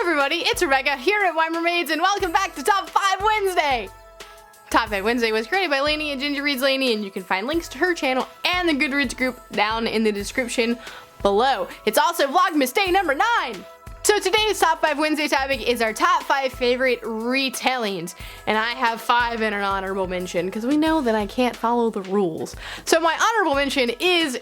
everybody, it's Rebecca here at Why Mermaids, and welcome back to Top 5 Wednesday! Top 5 Wednesday was created by Lainey and Ginger Reads Lainey, and you can find links to her channel and the Goodreads group down in the description below. It's also Vlogmas Day number 9! So today's Top 5 Wednesday topic is our top 5 favorite retellings, and I have 5 in an honorable mention because we know that I can't follow the rules. So my honorable mention is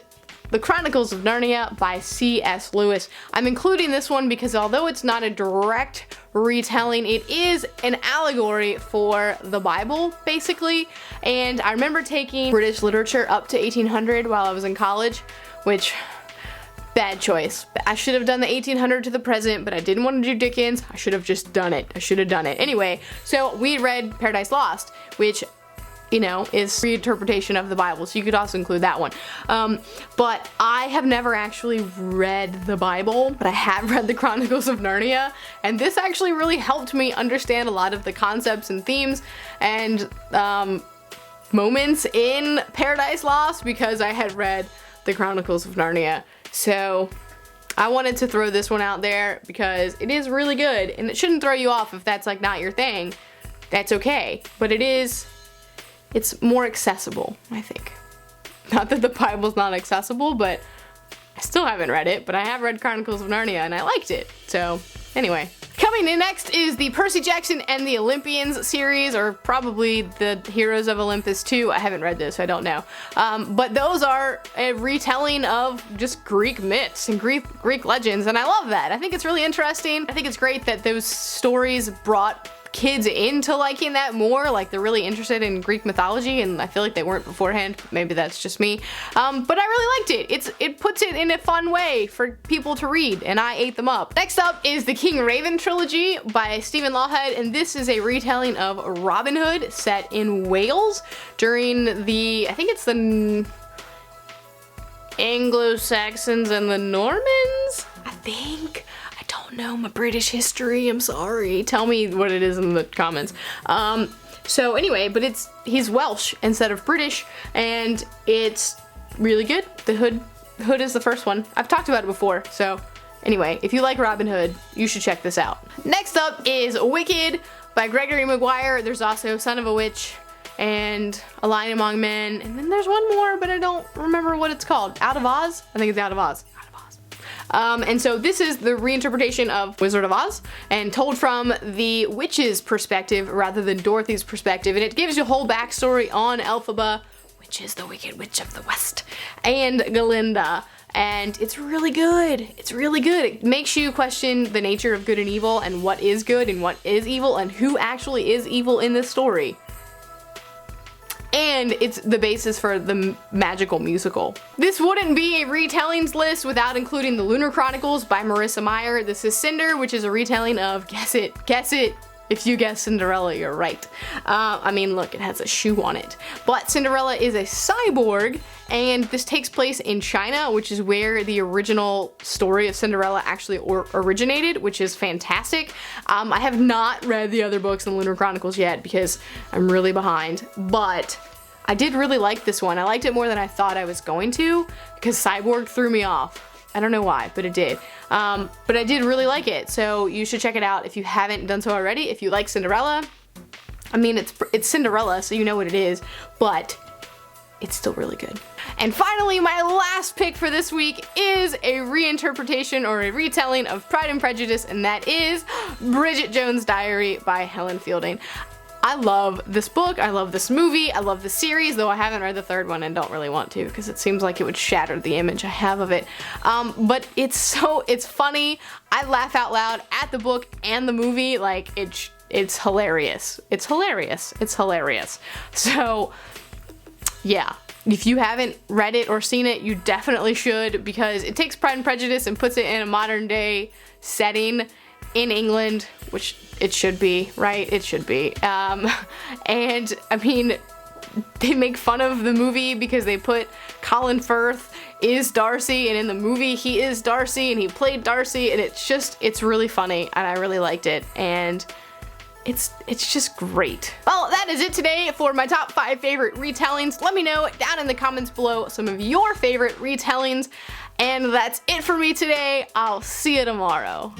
The Chronicles of Narnia by C.S. Lewis. I'm including this one because although it's not a direct retelling, it is an allegory for the Bible, basically. And I remember taking British literature up to 1800 while I was in college, which, bad choice. I should have done the 1800 to the present, but I didn't want to do Dickens. I should have just done it. I should have done it. Anyway, so we read Paradise Lost, which, you know, is reinterpretation of the Bible, so you could also include that one. But I have never actually read the Bible, but I have read the Chronicles of Narnia, and this actually really helped me understand a lot of the concepts and themes and moments in Paradise Lost because I had read the Chronicles of Narnia. So I wanted to throw this one out there because it is really good, and it shouldn't throw you off if that's like not your thing. That's okay, but it's more accessible, I think. Not that the Bible's not accessible, but I still haven't read it, but I have read Chronicles of Narnia and I liked it. So anyway, coming in next is the Percy Jackson and the Olympians series, or probably the Heroes of Olympus 2. I haven't read this, I don't know. But those are a retelling of just Greek myths and Greek legends, and I love that. I think it's really interesting. I think it's great that those stories brought kids into liking that more, like they're really interested in Greek mythology, and I feel like they weren't beforehand. Maybe that's just me, but I really liked it. It puts it in a fun way for people to read, and I ate them up. Next up is the King Raven trilogy by Stephen Lawhead, and this is a retelling of Robin Hood set in Wales during the, I think it's the Anglo-Saxons and the Normans, I think. Don't know my British history, I'm sorry. Tell me what it is in the comments. So anyway, but he's Welsh instead of British, and it's really good. The Hood is the first one. I've talked about it before, so anyway, if you like Robin Hood, you should check this out. Next up is Wicked by Gregory Maguire. There's also Son of a Witch and A Lion Among Men, and then there's one more, but I don't remember what it's called. Out of Oz? I think it's Out of Oz. And so this is the reinterpretation of Wizard of Oz, and told from the witch's perspective rather than Dorothy's perspective, and it gives you a whole backstory on Elphaba, which is the Wicked Witch of the West, and Galinda, and it's really good. It's really good. It makes you question the nature of good and evil, and what is good and what is evil, and who actually is evil in this story. And it's the basis for the magical musical. This wouldn't be a retellings list without including the Lunar Chronicles by Marissa Meyer. This is Cinder, which is a retelling of Guess It. If you guess Cinderella, you're right. I mean, look, it has a shoe on it. But Cinderella is a cyborg, and this takes place in China, which is where the original story of Cinderella actually originated, which is fantastic. I have not read the other books in the Lunar Chronicles yet because I'm really behind, but I did really like this one. I liked it more than I thought I was going to because cyborg threw me off. I don't know why, but it did. But I did really like it, so you should check it out if you haven't done so already. If you like Cinderella, I mean, it's Cinderella, so you know what it is, but it's still really good. And finally, my last pick for this week is a reinterpretation or a retelling of Pride and Prejudice, and that is Bridget Jones' Diary by Helen Fielding. I love this book, I love this movie, I love the series, though I haven't read the third one and don't really want to because it seems like it would shatter the image I have of it. But it's funny. I laugh out loud at the book and the movie. Like, it's hilarious. It's hilarious. It's hilarious. So, yeah. If you haven't read it or seen it, you definitely should, because it takes Pride and Prejudice and puts it in a modern day setting in England, which it should be, right? It should be. And I mean, they make fun of the movie because they put Colin Firth is Darcy, and in the movie he is Darcy and he played Darcy, and it's really funny, and I really liked it, and it's just great. Well, that is it today for my top 5 favorite retellings. Let me know down in the comments below some of your favorite retellings, and that's it for me today. I'll see you tomorrow.